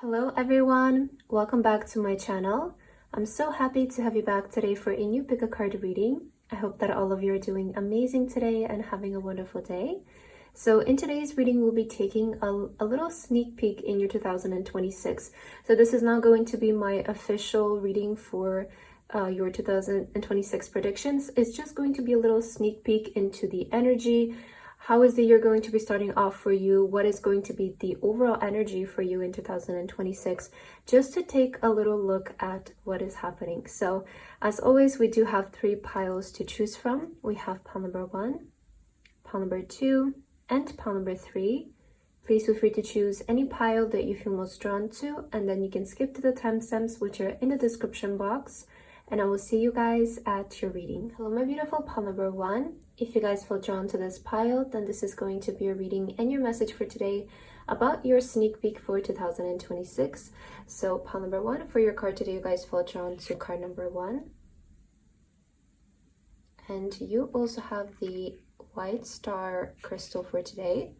Hello everyone, welcome back to my channel. I'm so happy to have you back today for a new pick a card reading. I hope that all of you are doing amazing today and having a wonderful day. So in today's reading, we'll be taking a little sneak peek in your 2026. So this is not going to be my official reading for your 2026 predictions. It's just going to be a little sneak peek into the energy. How is the year going to be starting off for you? What is going to be the overall energy for you in 2026? Just to take a little look at what is happening. So as always, we do have 3 piles to choose from. We have pile number 1, pile number 2, and pile number 3. Please feel free to choose any pile that you feel most drawn to, and then you can skip to the timestamps which are in the description box. And I will see you guys at your reading. Hello, my beautiful pile number 1. If you guys feel drawn to this pile, then this is going to be your reading and your message for today about your sneak peek for 2026. So pile number 1, for your card today, you guys feel drawn to card number 1. And you also have the white star crystal for today.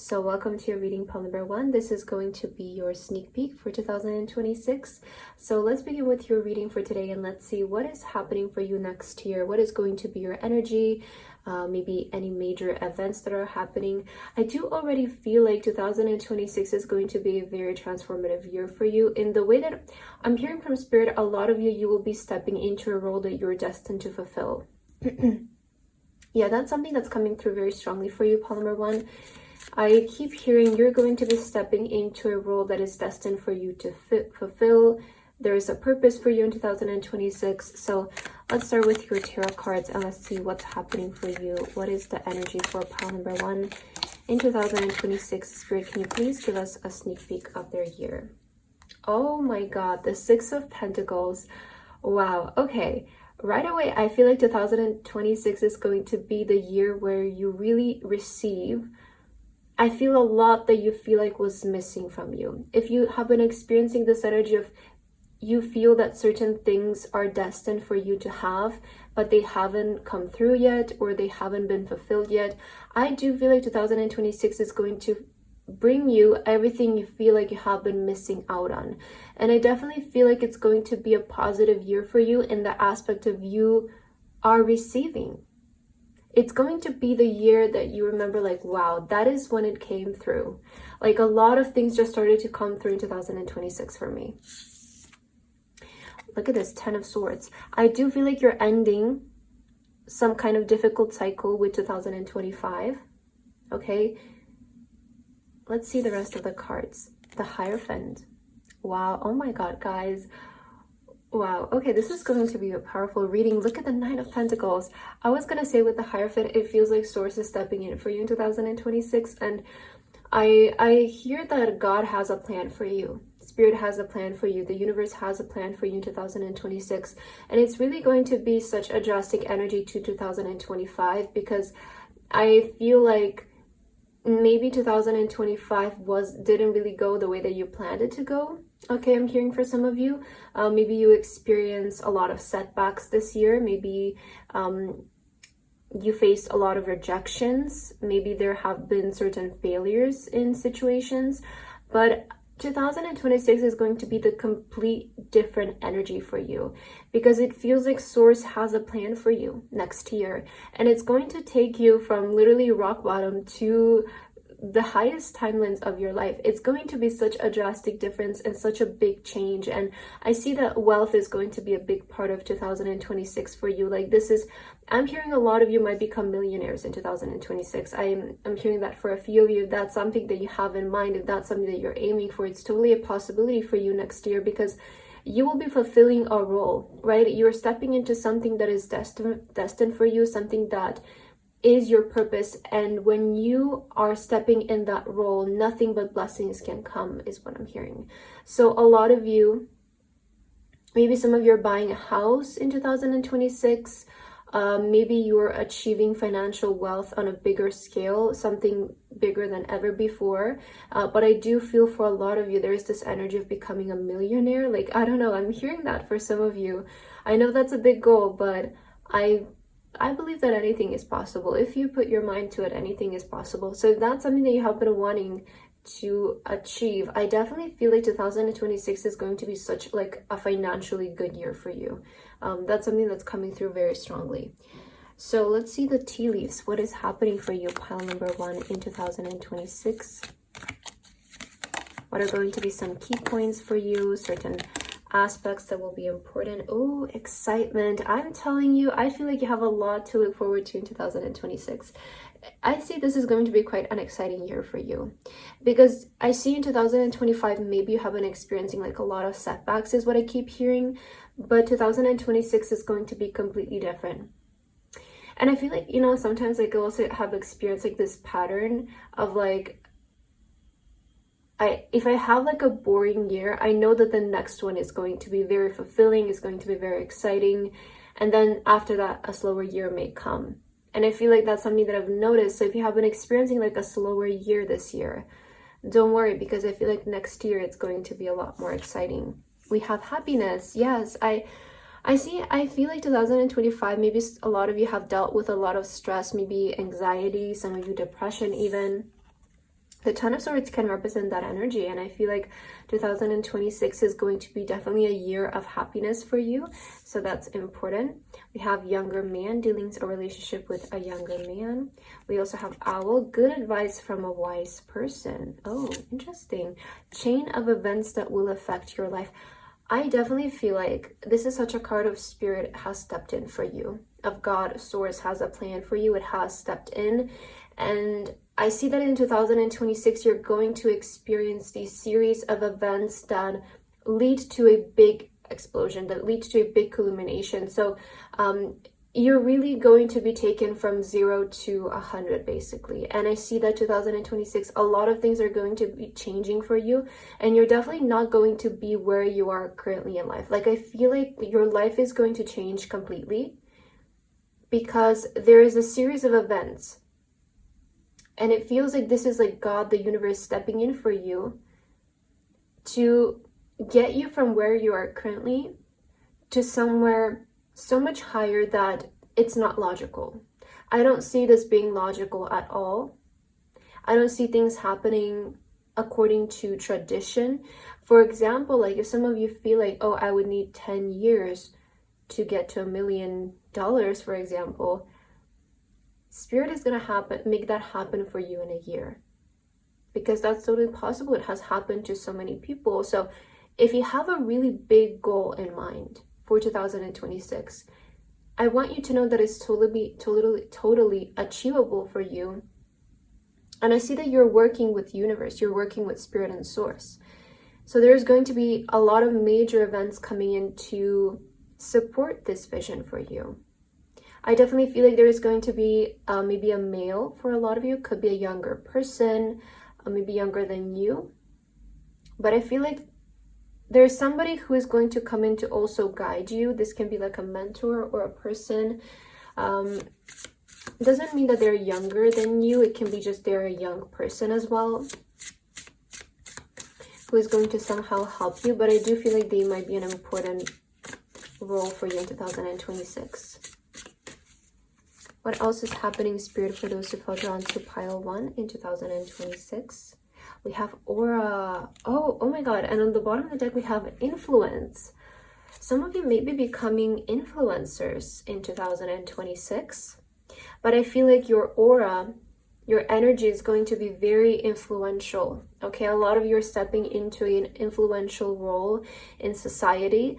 So welcome to your reading, pile number 1. This is going to be your sneak peek for 2026. So let's begin with your reading for today and let's see what is happening for you next year. What is going to be your energy? Maybe any major events that are happening. I do already feel like 2026 is going to be a very transformative year for you in the way that I'm hearing from Spirit. A lot of you will be stepping into a role that you're destined to fulfill. Yeah, that's something that's coming through very strongly for you, pile number 1. I keep hearing you're going to be stepping into a role that is destined for you to fulfill. There is a purpose for you in 2026. So let's start with your tarot cards and let's see what's happening for you. What is the energy for pile number 1 in 2026? Spirit, can you please give us a sneak peek of their year? Oh my God, the 6 of Pentacles. Wow, okay. Right away, I feel like 2026 is going to be the year where you really receive. I feel a lot that you feel like was missing from you. If you have been experiencing this energy of you feel that certain things are destined for you to have, but they haven't come through yet or they haven't been fulfilled yet, I do feel like 2026 is going to bring you everything you feel like you have been missing out on. And I definitely feel like it's going to be a positive year for you in the aspect of you are receiving. It's going to be the year that you remember like, wow, that is when it came through. Like a lot of things just started to come through in 2026 for me. Look at this 10 of Swords. I do feel like you're ending some kind of difficult cycle with 2025. Okay. Let's see the rest of the cards. The Hierophant. Wow. Oh my God, guys. Wow, okay, this is going to be a powerful reading. Look at the 9 of Pentacles. I was going to say with the Hierophant, it feels like Source is stepping in for you in 2026. And I hear that God has a plan for you. Spirit has a plan for you. The universe has a plan for you in 2026. And it's really going to be such a drastic energy to 2025 because I feel like maybe 2025 didn't really go the way that you planned it to go. Okay, I'm hearing for some of you, maybe you experience a lot of setbacks this year. Maybe you faced a lot of rejections. Maybe there have been certain failures in situations, but 2026 is going to be the complete different energy for you because it feels like Source has a plan for you next year, and it's going to take you from literally rock bottom to the highest timelines of your life. It's going to be such a drastic difference and such a big change. And I see that wealth is going to be a big part of 2026 for you. Like I'm hearing a lot of you might become millionaires in 2026. I'm hearing that for a few of you. If that's something that you have in mind, if that's something that you're aiming for, it's totally a possibility for you next year because you will be fulfilling a role, right? You're stepping into something that is destined for you, something that is your purpose. And when you are stepping in that role, nothing but blessings can come, is what I'm hearing. So a lot of you, maybe some of you are buying a house in 2026. Maybe you're achieving financial wealth on a bigger scale, something bigger than ever before. But I do feel for a lot of you, there's this energy of becoming a millionaire. Like, I don't know, I'm hearing that for some of you. I know that's a big goal, but I believe that anything is possible. If you put your mind to it, anything is possible. So if that's something that you have been wanting to achieve. I definitely feel like 2026 is going to be such like a financially good year for you. That's something that's coming through very strongly. So let's see the tea leaves. What is happening for you, pile number 1, in 2026? What are going to be some key points for you? Certain aspects that will be important. Oh, excitement. I'm telling you, I feel like you have a lot to look forward to in 2026. I see this is going to be quite an exciting year for you, because I see in 2025 maybe you have been experiencing like a lot of setbacks is what I keep hearing, but 2026 is going to be completely different. And I feel like, you know, sometimes like I also have experienced like this pattern of like, if I have like a boring year, I know that the next one is going to be very fulfilling, is going to be very exciting. And then after that, a slower year may come. And I feel like that's something that I've noticed. So if you have been experiencing like a slower year this year, don't worry, because I feel like next year it's going to be a lot more exciting. We have happiness. Yes, I feel like 2025, maybe a lot of you have dealt with a lot of stress, maybe anxiety, some of you depression even. The Ten of Swords can represent that energy, and I feel like 2026 is going to be definitely a year of happiness for you, so that's important. We have younger man, dealing a relationship with a younger man. We also have owl, good advice from a wise person. Oh, interesting. Chain of events that will affect your life. I definitely feel like this is such a card of spirit has stepped in for you, of God. Source has a plan for you. It has stepped in, and I see that in 2026, you're going to experience these series of events that lead to a big explosion, that lead to a big illumination. So you're really going to be taken from 0 to 100, basically. And I see that 2026, a lot of things are going to be changing for you. And you're definitely not going to be where you are currently in life. Like, I feel like your life is going to change completely, because there is a series of events. And it feels like this is like God, the universe, stepping in for you to get you from where you are currently to somewhere so much higher that it's not logical. I don't see this being logical at all. I don't see things happening according to tradition. For example, like if some of you feel like, oh, I would need 10 years to get to $1 million, for example, Spirit is going to make that happen for you in a year, because that's totally possible. It has happened to so many people. So if you have a really big goal in mind for 2026, I want you to know that it's totally achievable for you. And I see that you're working with universe, you're working with spirit and source. So there's going to be a lot of major events coming in to support this vision for you. I definitely feel like there is going to be maybe a male for a lot of you. Could be a younger person, maybe younger than you. But I feel like there's somebody who is going to come in to also guide you. This can be like a mentor or a person. It doesn't mean that they're younger than you. It can be just they're a young person as well, who is going to somehow help you. But I do feel like they might be an important role for you in 2026. What else is happening, Spirit, for those who felt drawn to pile 1 in 2026? We have aura. Oh my God. And on the bottom of the deck, we have influence. Some of you may be becoming influencers in 2026. But I feel like your aura, your energy is going to be very influential. Okay, a lot of you are stepping into an influential role in society.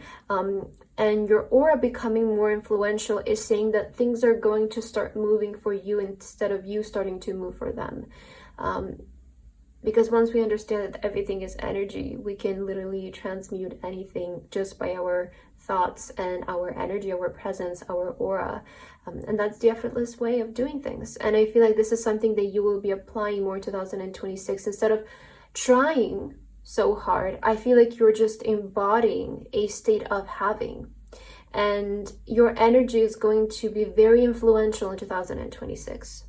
And your aura becoming more influential is saying that things are going to start moving for you instead of you starting to move for them. Because once we understand that everything is energy, we can literally transmute anything just by our thoughts and our energy, our presence, our aura. And that's the effortless way of doing things. And I feel like this is something that you will be applying more in 2026. Instead of trying so hard, I feel like you're just embodying a state of having. And your energy is going to be very influential in 2026.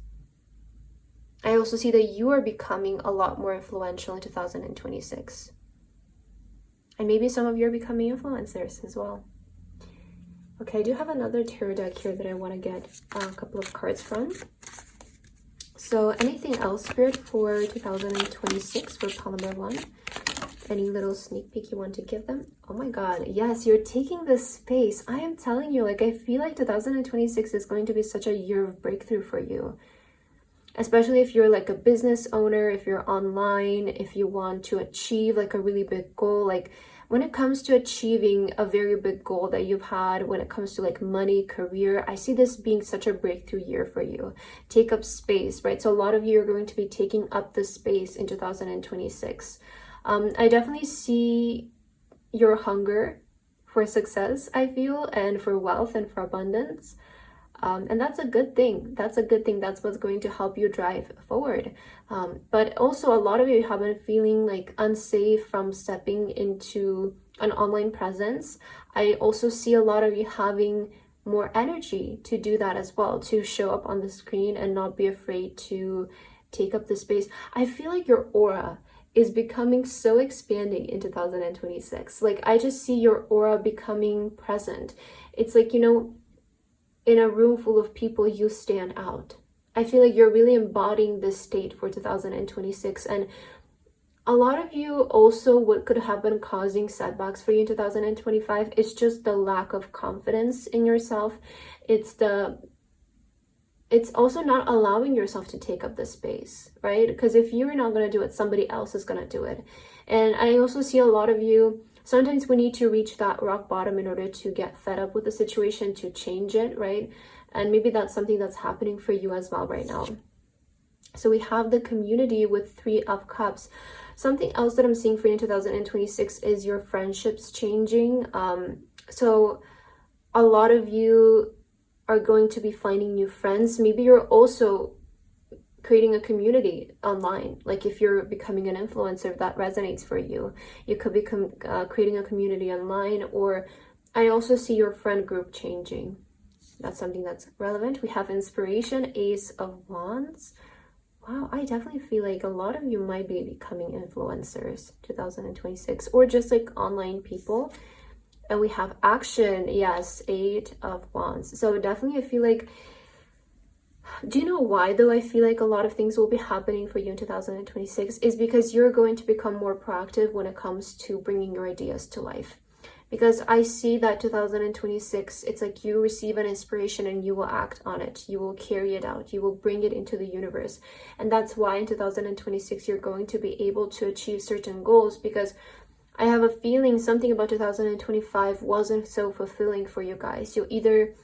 I also see that you are becoming a lot more influential in 2026. And maybe some of you are becoming influencers as well. Okay, I do have another tarot deck here that I want to get a couple of cards from. So anything else, Spirit, for 2026 for pile number 1? Any little sneak peek you want to give them? Oh my god, yes, you're taking this space. I am telling you, like, I feel like 2026 is going to be such a year of breakthrough for you. Especially if you're like a business owner, if you're online, if you want to achieve like a really big goal. Like when it comes to achieving a very big goal that you've had, when it comes to like money, career, I see this being such a breakthrough year for you. Take up space, right? So a lot of you are going to be taking up the space in 2026. I definitely see your hunger for success, I feel, and for wealth and for abundance. And that's a good thing. That's a good thing. That's what's going to help you drive forward. But also a lot of you have been feeling like unsafe from stepping into an online presence. I also see a lot of you having more energy to do that as well, to show up on the screen and not be afraid to take up the space. I feel like your aura is becoming so expanding in 2026. Like I just see your aura becoming present. It's like, you know, in a room full of people, you stand out. I feel like you're really embodying this state for 2026. And a lot of you also, what could have been causing setbacks for you in 2025 is just the lack of confidence in yourself. It's also not allowing yourself to take up the space, right? Because if you're not going to do it, somebody else is going to do it. And I also see a lot of you, sometimes we need to reach that rock bottom in order to get fed up with the situation, to change it, right? And maybe that's something that's happening for you as well right now. So we have the community with 3 of Cups. Something else that I'm seeing for you in 2026 is your friendships changing. So a lot of you are going to be finding new friends. Maybe you're also creating a community online. Like if you're becoming an influencer, if that resonates for you, you could become creating a community online. Or I also see your friend group changing. That's something that's relevant. We have inspiration, Ace of Wands. Wow, I definitely feel like a lot of you might be becoming influencers 2026, or just like online people. And we have action, yes, 8 of Wands. So definitely I feel like, do you know why though I feel like a lot of things will be happening for you in 2026 is because you're going to become more proactive when it comes to bringing your ideas to life. Because I see that 2026, it's like you receive an inspiration and you will act on it. You will carry it out. You will bring it into the universe. And that's why in 2026, you're going to be able to achieve certain goals, because I have a feeling something about 2025 wasn't so fulfilling for you guys. You either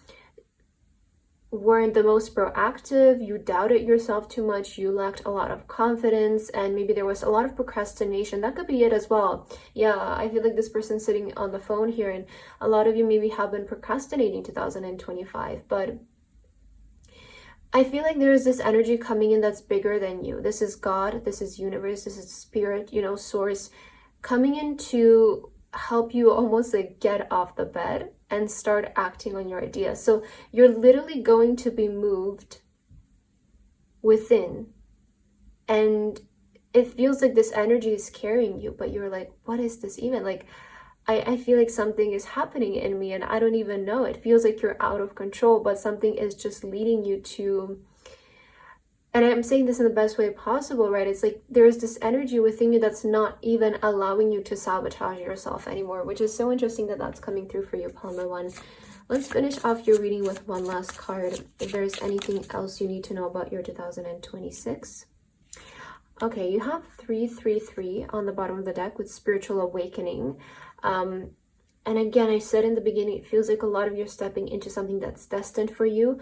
weren't the most proactive, you doubted yourself too much, you lacked a lot of confidence, and maybe there was a lot of procrastination. That could be it as well. Yeah, I feel like this person sitting on the phone here, and a lot of you maybe have been procrastinating 2025, but I feel like there is this energy coming in that's bigger than you. This is God, this is universe, this is spirit, you know, source, coming in to help you almost like get off the bed and start acting on your ideas. So you're literally going to be moved within, and it feels like this energy is carrying you, but you're like, what is this even? Like, I feel like something is happening in me and I don't even know. It feels like you're out of control, but something is just leading you to, and I'm saying this in the best way possible, right? It's like there's this energy within you that's not even allowing you to sabotage yourself anymore, which is so interesting that that's coming through for you, Palmer One. Let's finish off your reading with one last card. If there's anything else you need to know about your 2026. Okay, you have 333 on the bottom of the deck with spiritual awakening. And again, I said in the beginning, it feels like a lot of you stepping into something that's destined for you.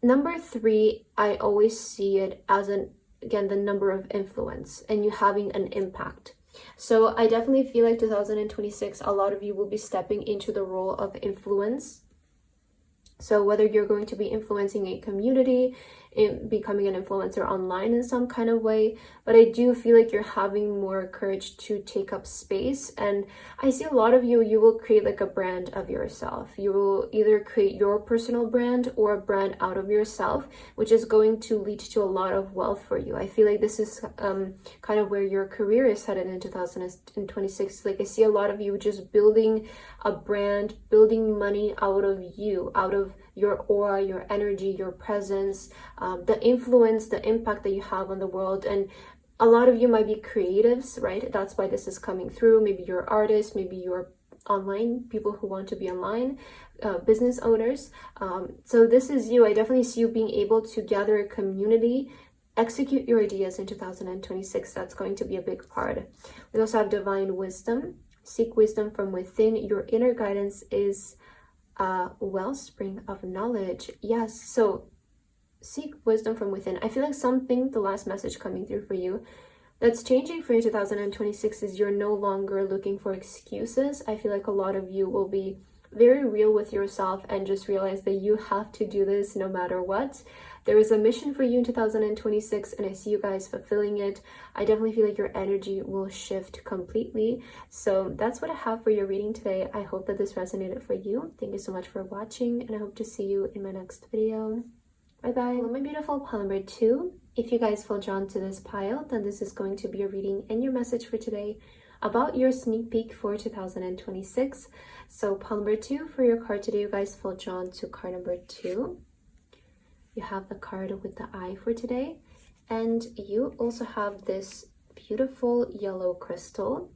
Number 3, I always see it as again, the number of influence and you having an impact. So I definitely feel like 2026, a lot of you will be stepping into the role of influence. So whether you're going to be influencing a community, becoming an influencer online in some kind of way, but I do feel like you're having more courage to take up space. And I see a lot of you will create like a brand of yourself. You will either create your personal brand or a brand out of yourself, which is going to lead to a lot of wealth for you. I feel like this is kind of where your career is headed in 2026. Like I see a lot of you just building a brand, building money out of you, out of your aura, your energy, your presence, the influence, the impact that you have on the world. And a lot of you might be creatives, right? That's why this is coming through. Maybe you're artists, maybe you're online, people who want to be online, business owners. So this is you. I definitely see you being able to gather a community, execute your ideas in 2026. That's going to be a big part. We also have divine wisdom. Seek wisdom from within. Your inner guidance is a wellspring of knowledge. Yes, so seek wisdom from within. I feel like something, the last message coming through for you, that's changing for you in 2026 is you're no longer looking for excuses. I feel like a lot of you will be very real with yourself and just realize that you have to do this no matter what. There is a mission for you in 2026 and I see you guys fulfilling it. I definitely feel like your energy will shift completely. So that's what I have for your reading today. I hope that this resonated for you. Thank you so much for watching and I hope to see you in my next video. Bye bye. Hello, my beautiful pile number 2. If you guys feel drawn to this pile, then this is going to be a reading and your message for today about your sneak peek for 2026. So pile number 2 for your card today, you guys feel drawn to card number 2. You have the card with the eye for today. And you also have this beautiful yellow crystal.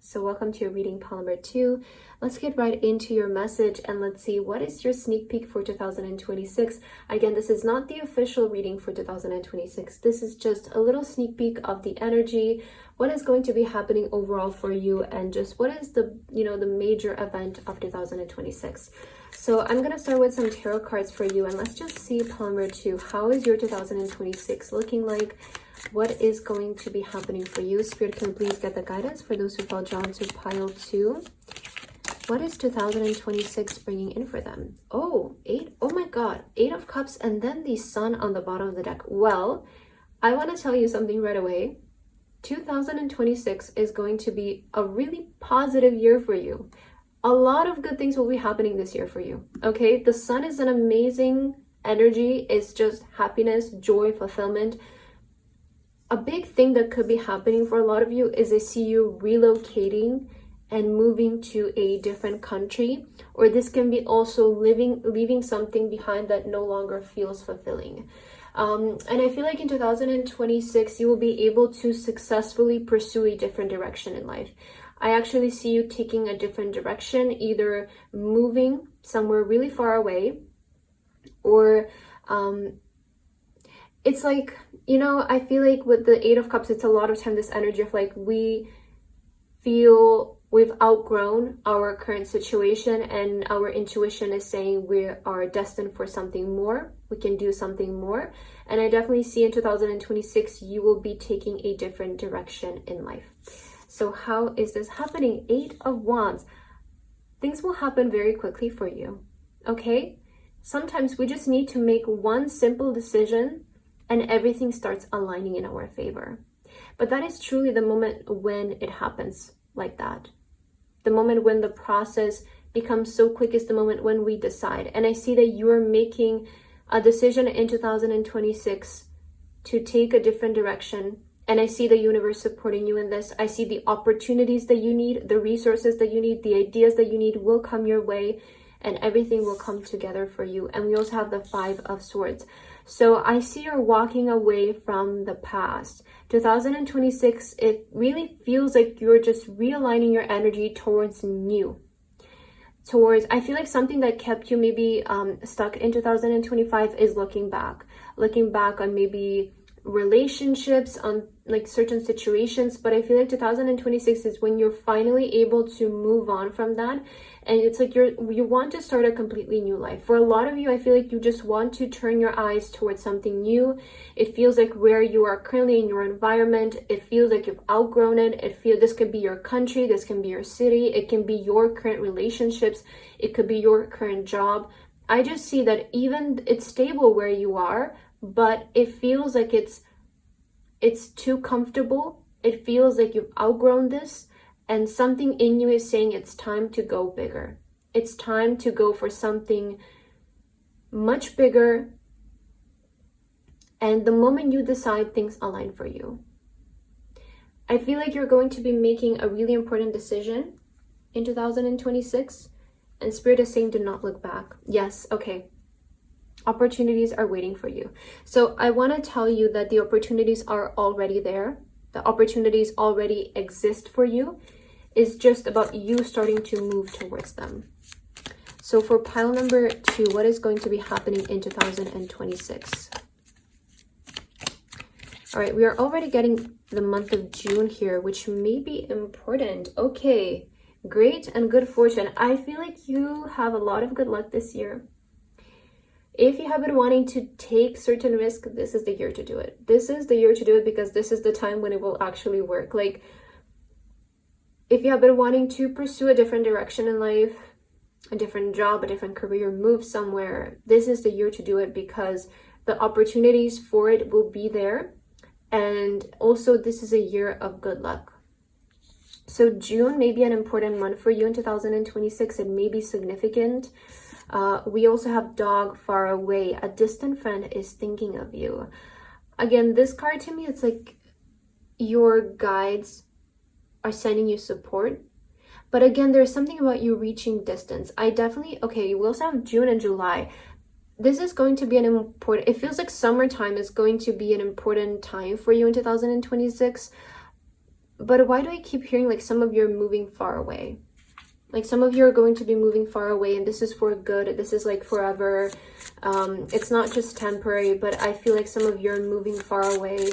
So welcome to your reading, pile number 2. Let's get right into your message and let's see what is your sneak peek for 2026. Again, this is not the official reading for 2026. This is just a little sneak peek of the energy, what is going to be happening overall for you, and just what is the, the major event of 2026. So I'm going to start with some tarot cards for you and let's just see, pile number 2, how is your 2026 looking like? What is going to be happening for you? Spirit, can you please get the guidance for those who fell drawn to pile 2? What is 2026 bringing in for them? Oh my god, 8 of Cups and then the Sun on the bottom of the deck. Well, I want to tell you something right away. 2026 is going to be a really positive year for you. A lot of good things will be happening this year for you, okay? The Sun is an amazing energy. It's just happiness, joy, fulfillment. A big thing that could be happening for a lot of you is I see you relocating and moving to a different country, or this can be also leaving something behind that no longer feels fulfilling. And I feel like in 2026, you will be able to successfully pursue a different direction in life. I actually see you taking a different direction, either moving somewhere really far away, or it's like, I feel like with the 8 of Cups, it's a lot of time this energy of like we feel we've outgrown our current situation and our intuition is saying we are destined for something more. We can do something more. And I definitely see in 2026, you will be taking a different direction in life. So how is this happening? 8 of Wands. Things will happen very quickly for you, okay? Sometimes we just need to make one simple decision and everything starts aligning in our favor. But that is truly the moment when it happens like that. The moment when the process becomes so quick is the moment when we decide. And I see that you're making a decision in 2026 to take a different direction. And I see the universe supporting you in this. I see the opportunities that you need, the resources that you need, the ideas that you need will come your way and everything will come together for you. And we also have the 5 of Swords. So I see you're walking away from the past. 2026, it really feels like you're just realigning your energy towards new. I feel like something that kept you maybe stuck in 2025 is looking back on maybe relationships, on like certain situations. But I feel like 2026 is when you're finally able to move on from that, and it's like you want to start a completely new life. For a lot of you, I feel like you just want to turn your eyes towards something new. It feels like where you are currently in your environment, it feels like you've outgrown it. This could be your country, this can be your city, it can be your current relationships, it could be your current job. I just see that even it's stable where you are, but it feels like it's too comfortable. It feels like you've outgrown this, and something in you is saying it's time to go bigger. It's time to go for something much bigger. And the moment you decide, things align for you. I feel like you're going to be making a really important decision in 2026, and Spirit is saying do not look back. Yes, okay. Opportunities are waiting for you. So I want to tell you that the opportunities are already there. The opportunities already exist for you. It's just about you starting to move towards them. So for pile number 2, what is going to be happening in 2026? All right, we are already getting the month of June here, which may be important. Okay, great and good fortune. I feel like you have a lot of good luck this year. If you have been wanting to take certain risk, this is the year to do it. This is the year to do it because this is the time when it will actually work. Like, if you have been wanting to pursue a different direction in life, a different job, a different career, move somewhere, this is the year to do it because the opportunities for it will be there. And also, this is a year of good luck. So June may be an important month for you in 2026. It may be significant. We also have dog far away. A distant friend is thinking of you. Again, this card to me, it's like your guides are sending you support. But again, there's something about you reaching distance. Okay, we also have June and July. This is going to be an important, it feels like summertime is going to be an important time for you in 2026. But why do I keep hearing like some of you are moving far away? Like some of you are going to be moving far away, and this is for good. This is like forever. It's not just temporary, but I feel like some of you are moving far away.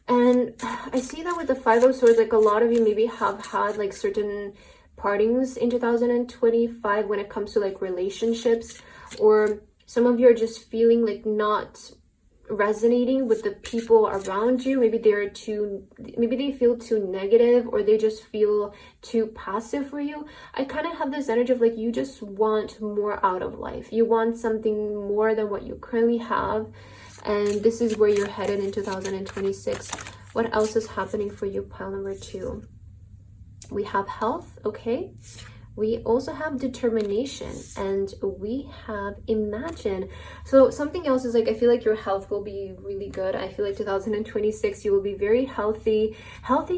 And I see that with the Five of Swords, like a lot of you maybe have had like certain partings in 2025 when it comes to like relationships, or some of you are just feeling like not resonating with the people around you. Maybe they feel too negative, or they just feel too passive for you. I kind of have this energy of like you just want more out of life. You want something more than what you currently have, and this is where you're headed in 2026. What else is happening for you, pile number 2? We have health, okay? We also have determination, and we have imagine. So something else is like, I feel like your health will be really good. I feel like 2026, you will be very healthy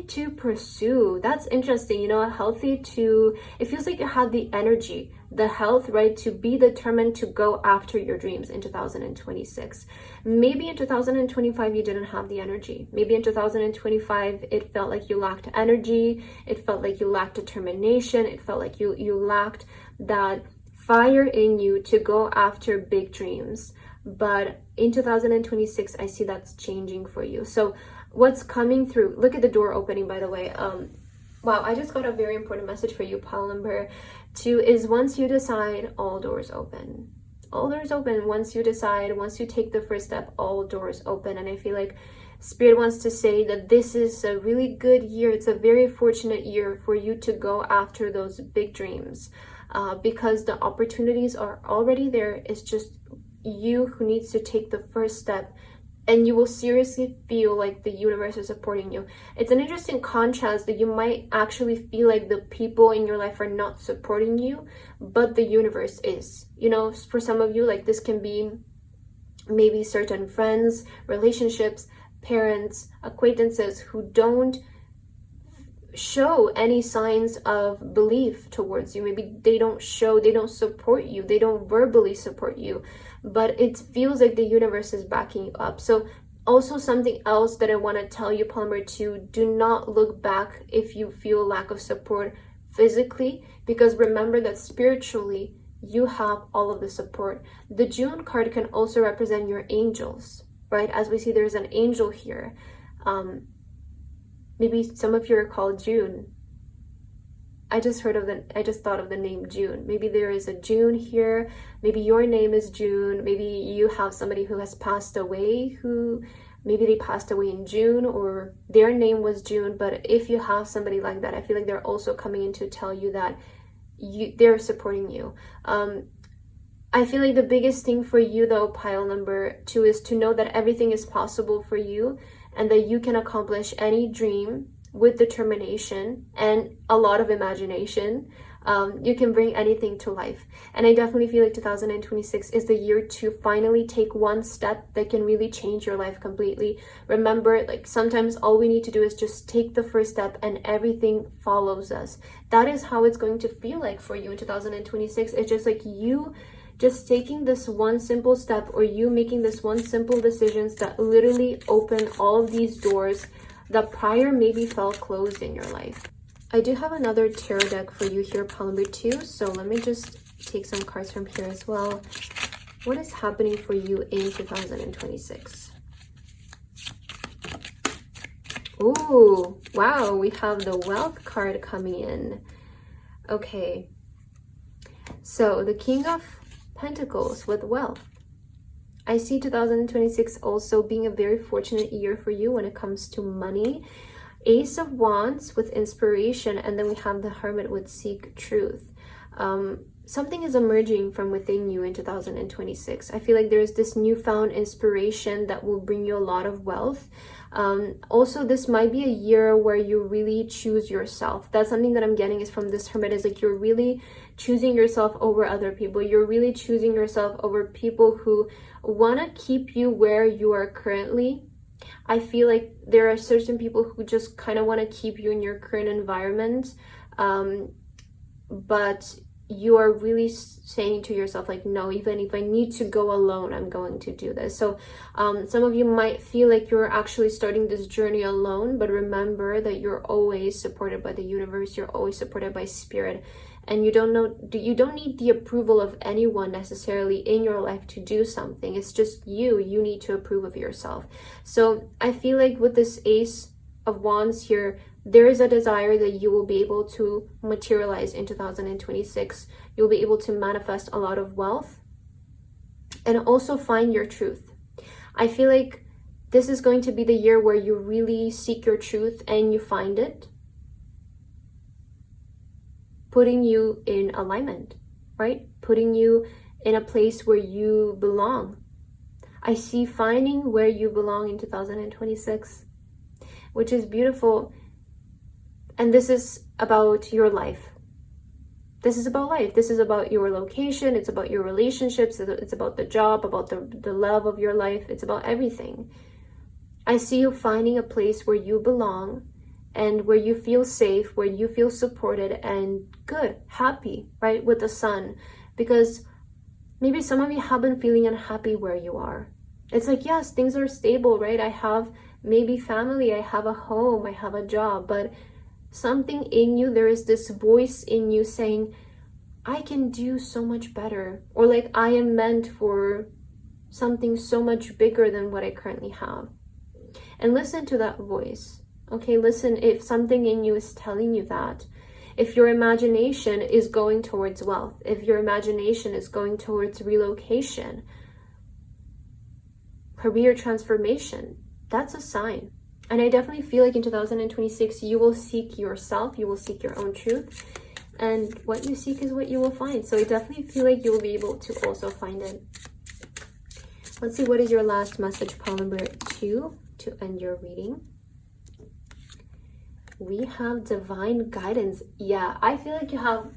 to pursue. That's interesting, you know, it feels like you have the energy, the health, right, to be determined to go after your dreams in 2026. Maybe in 2025 you didn't have the energy. Maybe in 2025 it felt like you lacked energy, it felt like you lacked determination, it felt like you lacked that fire in you to go after big dreams. But in 2026 I see that's changing for you. So what's coming through, look at the door opening, by the way. Wow, I just got a very important message for you, pile number 2, is once you decide, all doors open. All doors open. Once you decide, once you take the first step, all doors open. And I feel like Spirit wants to say that this is a really good year. It's a very fortunate year for you to go after those big dreams, because the opportunities are already there. It's just you who needs to take the first step, and you will seriously feel like the universe is supporting you. It's an interesting contrast that you might actually feel like the people in your life are not supporting you, but the universe is. You know, for some of you, like this can be maybe certain friends, relationships, parents, acquaintances who don't show any signs of belief towards you. Maybe they don't support you, they don't verbally support you, but it feels like the universe is backing you up. So also something else that I want to tell you, Palmer, to do not look back if you feel lack of support physically, because remember that spiritually you have all of the support. The June card can also represent your angels, right? As we see, there's an angel here. Maybe some of you are called June. I just thought of the name June. Maybe there is a June here. Maybe your name is June. Maybe you have somebody who has passed away, maybe they passed away in June, or their name was June. But if you have somebody like that, I feel like they're also coming in to tell you that they're supporting you. I feel like the biggest thing for you though, pile number 2, is to know that everything is possible for you, and that you can accomplish any dream with determination and a lot of imagination. You can bring anything to life. And I definitely feel like 2026 is the year to finally take one step that can really change your life completely. Remember, like sometimes all we need to do is just take the first step and everything follows us. That is how it's going to feel like for you in 2026. It's just like you just taking this one simple step, or you making this one simple decisions that literally open all of these doors that prior maybe felt closed in your life. I do have another tarot deck for you here, pile number 2. So let me just take some cards from here as well. What is happening for you in 2026? Ooh, wow, we have the wealth card coming in. Okay, so the King of Pentacles with wealth. I see 2026 also being a very fortunate year for you when it comes to money. Ace of Wands with inspiration, and then we have the Hermit with seek truth. Something is emerging from within you in 2026. I feel like there's this newfound inspiration that will bring you a lot of wealth. Also, this might be a year where you really choose yourself. That's something that I'm getting is from this Hermit, is like you're really choosing yourself over other people. You're really choosing yourself over people who want to keep you where you are currently. I feel like there are certain people who just kind of want to keep you in your current environment, but you are really saying to yourself, like, no, even if I need to go alone, I'm going to do this. So some of you might feel like you're actually starting this journey alone, but remember that you're always supported by the universe. You're always supported by spirit, and you don't need the approval of anyone necessarily in your life to do something. It's just you need to approve of yourself. So I feel like with this Ace of Wands here, there is a desire that you will be able to materialize in 2026. You'll be able to manifest a lot of wealth and also find your truth. I feel like this is going to be the year where you really seek your truth and you find it, putting you in alignment, right? Putting you in a place where you belong. I see finding where you belong in 2026, which is beautiful. And this is about your life. This is about life. This is about your location. It's about your relationships. It's about the job, about the love of your life. It's about everything. I see you finding a place where you belong and where you feel safe, where you feel supported and good, happy, right, with the sun. Because maybe some of you have been feeling unhappy where you are. It's like, yes, things are stable, right? I have maybe family, I have a home, I have a job, but something in you, there is this voice in you saying, I can do so much better, or like I am meant for something so much bigger than what I currently have. And listen to that voice. Okay, listen if something in you is telling you that. If your imagination is going towards wealth, if your imagination is going towards relocation, career transformation, that's a sign. And I definitely feel like in 2026, you will seek yourself, you will seek your own truth, and what you seek is what you will find. So I definitely feel like you will be able to also find it. Let's see, what is your last message, pile number 2, to end your reading? We have divine guidance. Yeah, I feel like you have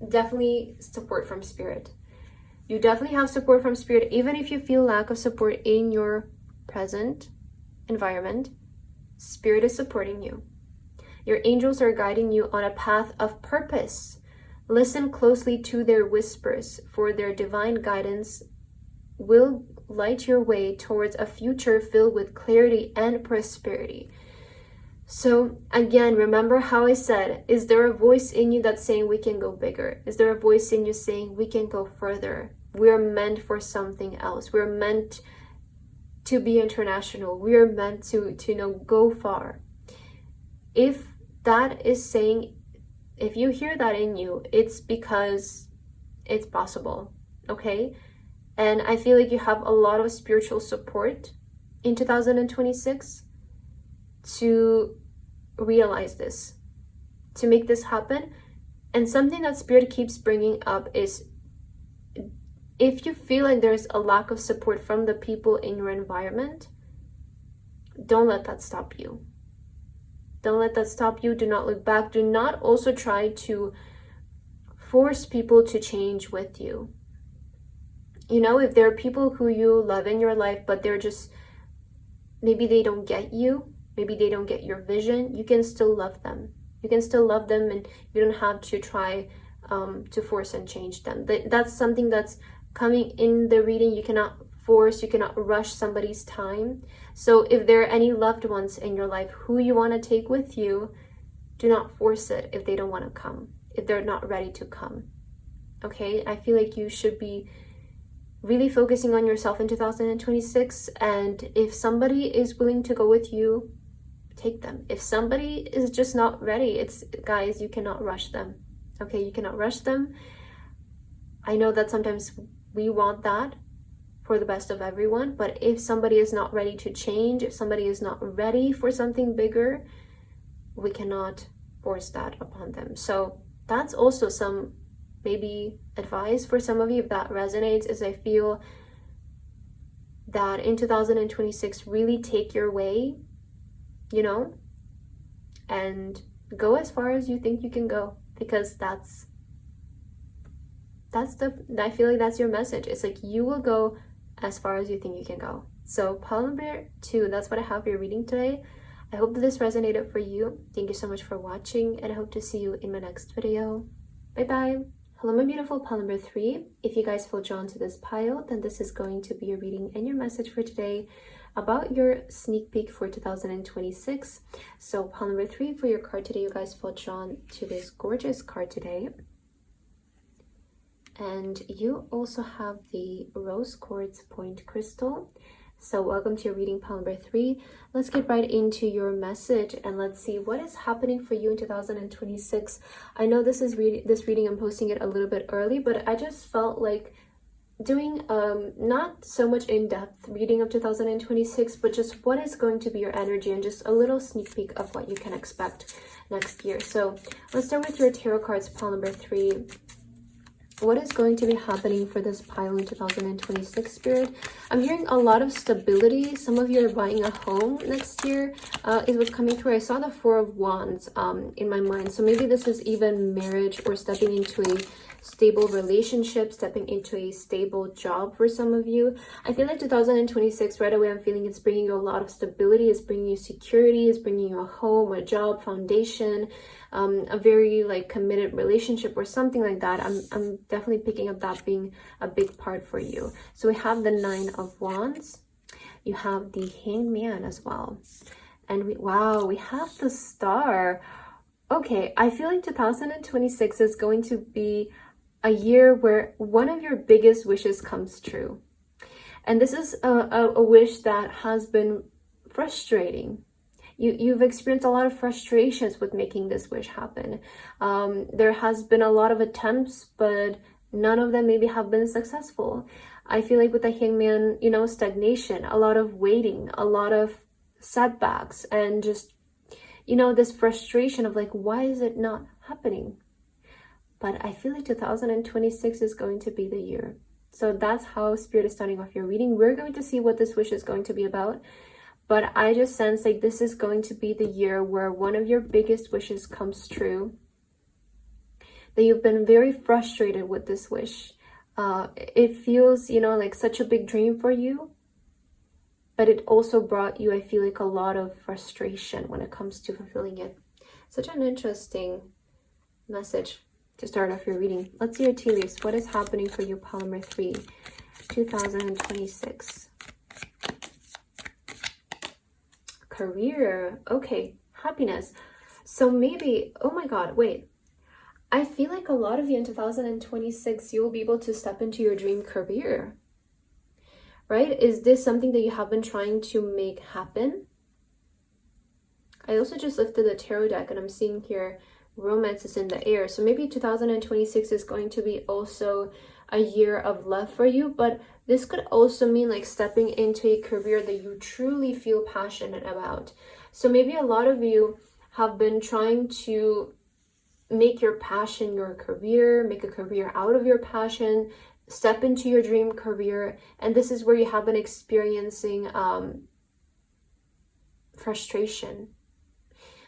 definitely support from spirit. You definitely have support from spirit, even if you feel lack of support in your present environment. Spirit is supporting you. Your angels are guiding you on a path of purpose. Listen closely to their whispers, for their divine guidance will light your way towards a future filled with clarity and prosperity. So again, remember how I said, is there a voice in you that's saying we can go bigger? Is there a voice in you saying we can go further? We're meant for something else. We're meant to be international. We are meant to go far. If that is saying, if you hear that in you, it's because it's possible, okay? And I feel like you have a lot of spiritual support in 2026 to realize this, to make this happen. And something that spirit keeps bringing up is, if you feel like there's a lack of support from the people in your environment, don't let that stop you. Don't let that stop you. Do not look back. Do not also try to force people to change with you. You know, if there are people who you love in your life, but they're just, maybe they don't get you, maybe they don't get your vision, you can still love them. You can still love them, and you don't have to try to force and change them. That's something that's coming in the reading, you cannot force, you cannot rush somebody's time. So if there are any loved ones in your life who you want to take with you, do not force it if they don't want to come, if they're not ready to come. Okay, I feel like you should be really focusing on yourself in 2026, and if somebody is willing to go with you, take them. If somebody is just not ready, it's, guys, you cannot rush them. Okay, you cannot rush them. I know that sometimes we want that for the best of everyone, but if somebody is not ready to change, if somebody is not ready for something bigger, we cannot force that upon them. So that's also some maybe advice for some of you, if that resonates, is I feel that in 2026, really take your way, you know, and go as far as you think you can go, because that's I feel like that's your message. It's like you will go as far as you think you can go. So pile number 2, that's what I have for your reading today. I hope that this resonated for you. Thank you so much for watching, and I hope to see you in my next video. Bye bye. Hello my beautiful pile number 3. If you guys feel drawn to this pile, then this is going to be your reading and your message for today about your sneak peek for 2026. So pile number 3 for your card today, you guys feel drawn to this gorgeous card today. And you also have the rose quartz point crystal. So welcome to your reading, pile number 3. Let's get right into your message and let's see what is happening for you in 2026. I know this reading, I'm posting it a little bit early, but I just felt like doing not so much in-depth reading of 2026, but just what is going to be your energy and just a little sneak peek of what you can expect next year. So let's start with your tarot cards, pile number 3. What is going to be happening for this pile in 2026, Spirit? I'm hearing a lot of stability. Some of you are buying a home next year. Is what's coming through. I saw the 4 of Wands in my mind. So maybe this is even marriage or stepping into a stable relationship, stepping into a stable job for some of you. I feel like 2026, right away, I'm feeling it's bringing you a lot of stability. It's bringing you security. It's bringing you a home, a job, foundation, a very like committed relationship or something like that. I'm definitely picking up that being a big part for you. So we have the 9 of Wands. You have the Hangman as well. And we have the Star. Okay, I feel like 2026 is going to be a year where one of your biggest wishes comes true. And this is a wish that has been frustrating. You've experienced a lot of frustrations with making this wish happen. There has been a lot of attempts, but none of them maybe have been successful. I feel like with the Hangman, you know, stagnation, a lot of waiting, a lot of setbacks, and just, you know, this frustration of like, why is it not happening? But I feel like 2026 is going to be the year. So that's how Spirit is starting off your reading. We're going to see what this wish is going to be about. But I just sense like this is going to be the year where one of your biggest wishes comes true. That you've been very frustrated with this wish. It feels, you know, like such a big dream for you. But it also brought you, I feel like, a lot of frustration when it comes to fulfilling it. Such an interesting message to start off your reading. Let's see your tea leaves. What is happening for you, pile number 3, 2026? Career. Okay, happiness. So maybe, oh my god, wait. I feel like a lot of you in 2026, you will be able to step into your dream career. Right? Is this something that you have been trying to make happen? I also just lifted the tarot deck and I'm seeing here romance is in the air. So maybe 2026 is going to be also a year of love for you, but this could also mean like stepping into a career that you truly feel passionate about. So maybe a lot of you have been trying to make your passion your career, make a career out of your passion, step into your dream career, and this is where you have been experiencing frustration.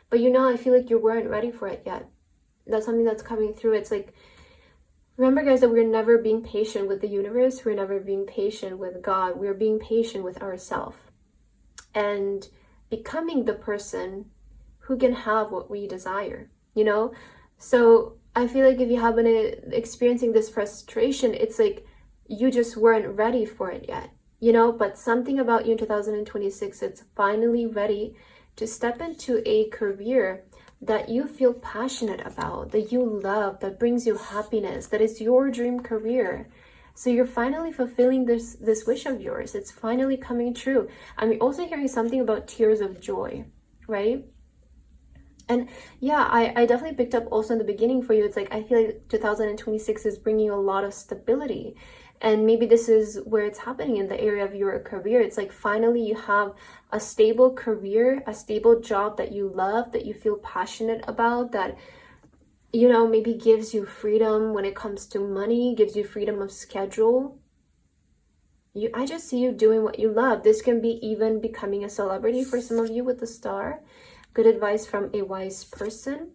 But you know, I feel like you weren't ready for it yet. That's something that's coming through. It's like, remember guys, that we're never being patient with the universe. We're never being patient with God. We're being patient with ourselves and becoming the person who can have what we desire, you know? So I feel like if you have been experiencing this frustration, it's like you just weren't ready for it yet, you know. But something about you in 2026, it's finally ready to step into a career that you feel passionate about, that you love, that brings you happiness, that is your dream career. So you're finally fulfilling this wish of yours. It's finally coming true. I'm also hearing something about tears of joy, right? And yeah, I definitely picked up also in the beginning for you. It's like, I feel like 2026 is bringing a lot of stability. And maybe this is where it's happening in the area of your career. It's like finally you have a stable career, a stable job that you love, that you feel passionate about, that, you know, maybe gives you freedom when it comes to money, gives you freedom of schedule. I just see you doing what you love. This can be even becoming a celebrity for some of you with the star. Good advice from a wise person.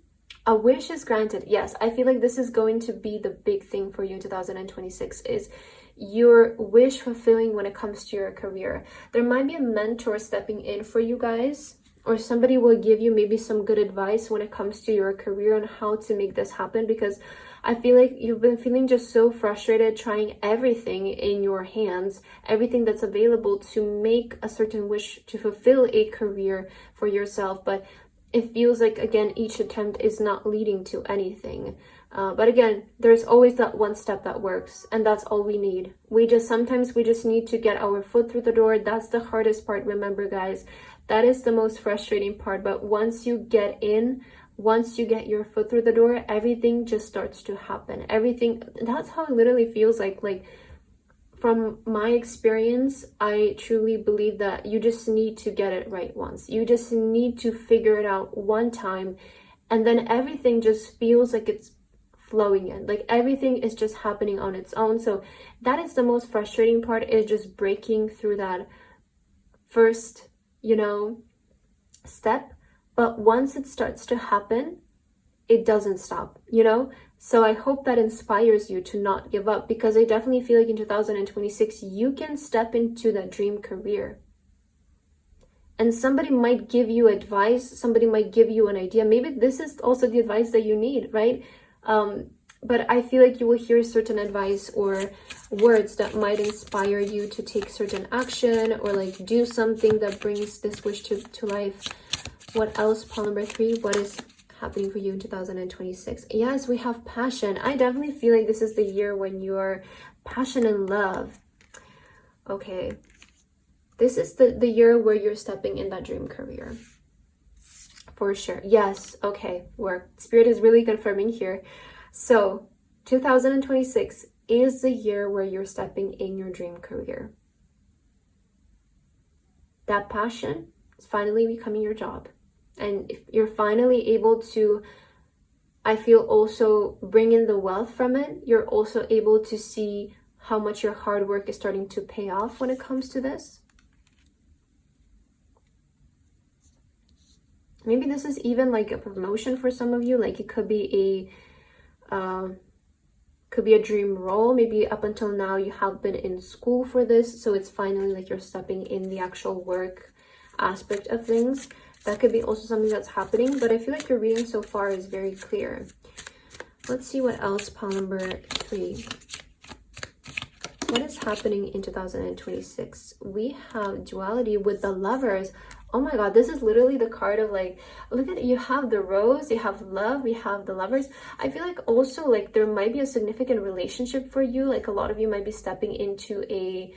A wish is granted. Yes, I feel like this is going to be the big thing for you in 2026, is your wish fulfilling when it comes to your career. There might be a mentor stepping in for you guys, or somebody will give you maybe some good advice when it comes to your career on how to make this happen, because I feel like you've been feeling just so frustrated trying everything in your hands, everything that's available to make a certain wish, to fulfill a career for yourself. But it feels like, again, each attempt is not leading to anything. But again, there's always that one step that works, and that's all we need. Sometimes we just need to get our foot through the door. That's the hardest part. Remember, guys, that is the most frustrating part. But once you get in, once you get your foot through the door, everything just starts to happen. Everything, that's how it literally feels like from my experience, I truly believe that you just need to get it right once. You just need to figure it out one time, and then everything just feels like it's flowing in. Like everything is just happening on its own. So that is the most frustrating part, is just breaking through that first, you know, step. But once it starts to happen, it doesn't stop, you know? So I hope that inspires you to not give up, because I definitely feel like in 2026, you can step into that dream career. And somebody might give you advice, somebody might give you an idea. Maybe this is also the advice that you need, right? But I feel like you will hear certain advice or words that might inspire you to take certain action, or like do something that brings this wish to life. What else? Pile number 3, what is happening for you in 2026? Yes, we have passion. I definitely feel like this is the year when you're passion and love. Okay, this is the year where you're stepping in that dream career. For sure. Yes, okay, Spirit is really confirming here. So 2026 is the year where you're stepping in your dream career. That passion is finally becoming your job. And if you're finally able to, I feel, also bring in the wealth from it, you're also able to see how much your hard work is starting to pay off when it comes to this. Maybe this is even like a promotion for some of you. Like it could be a dream role. Maybe up until now you have been in school for this, so it's finally like you're stepping in the actual work aspect of things. That could be also something that's happening, but I feel like your reading so far is very clear. Let's see what else. Pile number 3. What is happening in 2026? We have duality with the Lovers. Oh my god, this is literally the card of like, look at it. You have the Rose, you have love, we have the Lovers. I feel like also like there might be a significant relationship for you. Like a lot of you might be stepping into a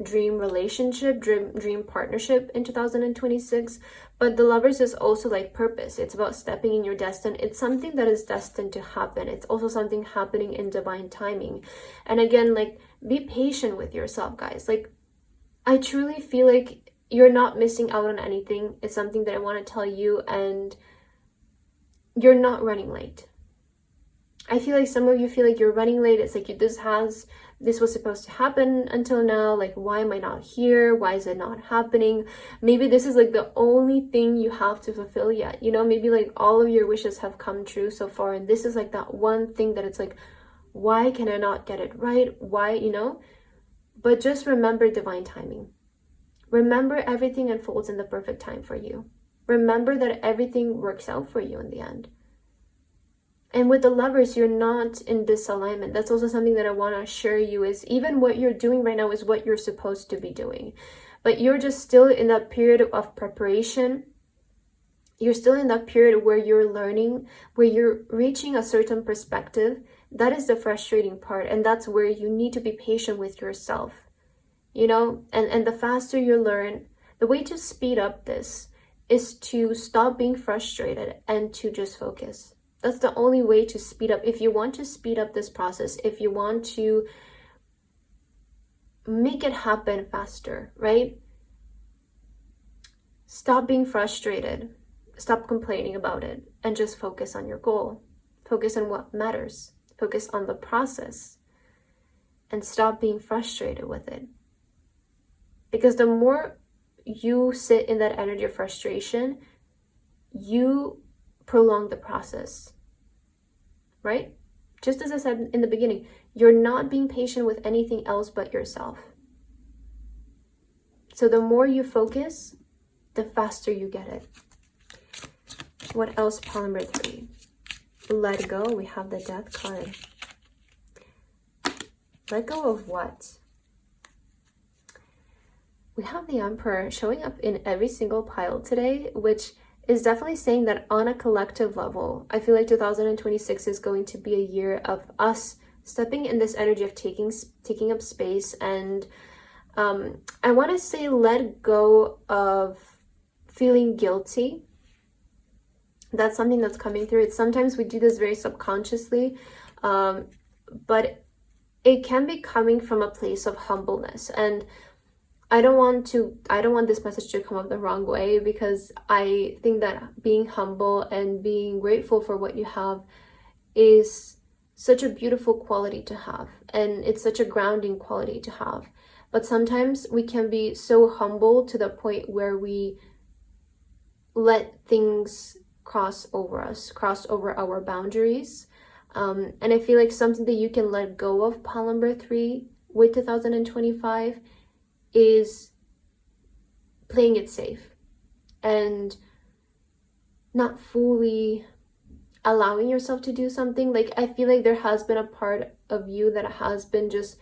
dream relationship, dream partnership in 2026. But the Lovers is also like purpose. It's about stepping in your destiny. It's something that is destined to happen. It's also something happening in divine timing. And again, like, be patient with yourself, guys. Like, I truly feel like you're not missing out on anything. It's something that I want to tell you, and you're not running late. I feel like some of you feel like you're running late. It's like this was supposed to happen until now. Like, why am I not here? Why is it not happening? Maybe this is like the only thing you have to fulfill yet. You know, maybe like all of your wishes have come true so far, and this is like that one thing that it's like, why can I not get it right? Why, you know? But just remember divine timing. Remember everything unfolds in the perfect time for you. Remember that everything works out for you in the end. And with the Lovers, you're not in disalignment. That's also something that I want to assure you, is even what you're doing right now is what you're supposed to be doing. But you're just still in that period of preparation. You're still in that period where you're learning, where you're reaching a certain perspective. That is the frustrating part. And that's where you need to be patient with yourself. You know, and the faster you learn, the way to speed up this is to stop being frustrated and to just focus. That's the only way to speed up. If you want to speed up this process, if you want to make it happen faster, right? Stop being frustrated. Stop complaining about it and just focus on your goal. Focus on what matters. Focus on the process and stop being frustrated with it. Because the more you sit in that energy of frustration, you prolong the process, right? Just as I said in the beginning, you're not being patient with anything else but yourself. So the more you focus, the faster you get it. What else, pile number 3? Let go. We have the Death card. Let go of what? We have the Emperor showing up in every single pile today, which is definitely saying that on a collective level, I feel like 2026 is going to be a year of us stepping in this energy of taking up space. And I want to say let go of feeling guilty. That's something that's coming through. It's sometimes we do this very subconsciously, but it can be coming from a place of humbleness. And I don't want this message to come up the wrong way, because I think that being humble and being grateful for what you have is such a beautiful quality to have, and it's such a grounding quality to have. But sometimes we can be so humble to the point where we let things cross over our boundaries. And I feel like something that you can let go of, pile number 3, with 2025 is playing it safe and not fully allowing yourself to do something. Like, I feel like there has been a part of you that has been just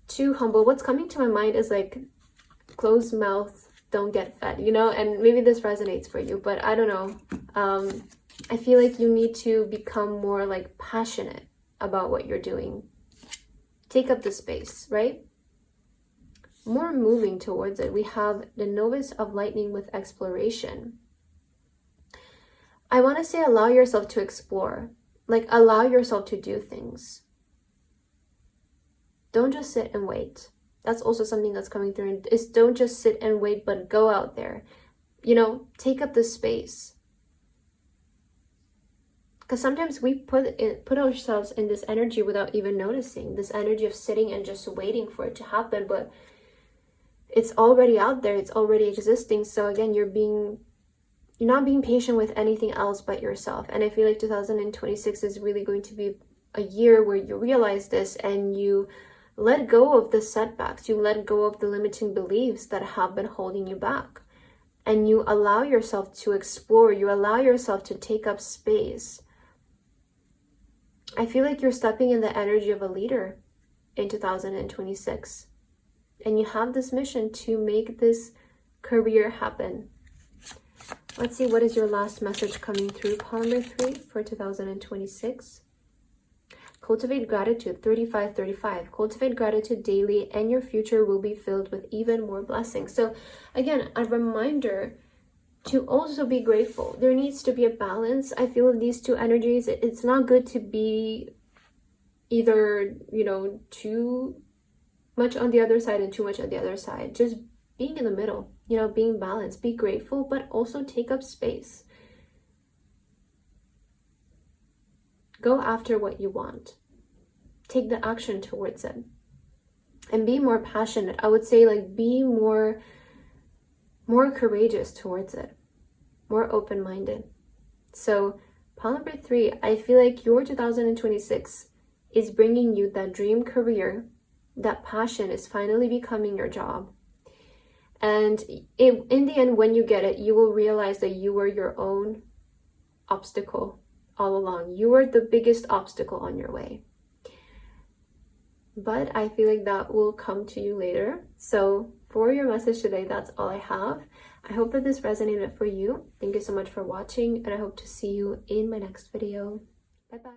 too humble. What's coming to my mind is like, closed mouth don't get fed, you know? And maybe this resonates for you, but I don't know. I feel like you need to become more like passionate about what you're doing. Take up the space, right? More moving towards it. We have the Novice of Lightning with exploration. I want to say allow yourself to explore. Like, allow yourself to do things. Don't just sit and wait. That's also something that's coming through. Is don't just sit and wait, but go out there. You know, take up the space. Because sometimes we put ourselves in this energy without even noticing. This energy of sitting and just waiting for it to happen. But it's already out there. It's already existing. So again, you're not being patient with anything else but yourself. And I feel like 2026 is really going to be a year where you realize this and you let go of the setbacks. You let go of the limiting beliefs that have been holding you back. And you allow yourself to explore. You allow yourself to take up space. I feel like you're stepping in the energy of a leader in 2026. And you have this mission to make this career happen. Let's see, what is your last message coming through, pile number 3 for 2026? Cultivate gratitude, 3535. Cultivate gratitude daily and your future will be filled with even more blessings. So again, a reminder to also be grateful. There needs to be a balance. I feel in these two energies, it's not good to be either, too much on the other side and too much on the other side. Just being in the middle, being balanced. Be grateful, but also take up space. Go after what you want. Take the action towards it. And be more passionate. I would say, like, be more courageous towards it. More open-minded. So, pile number 3, I feel like your 2026 is bringing you that dream career. That passion is finally becoming your job. And in the end, when you get it, you will realize that you are your own obstacle all along. You were the biggest obstacle on your way. But I feel like that will come to you later. So for your message today, that's all I have. I hope that this resonated for you. Thank you so much for watching, and I hope to see you in my next video. Bye bye.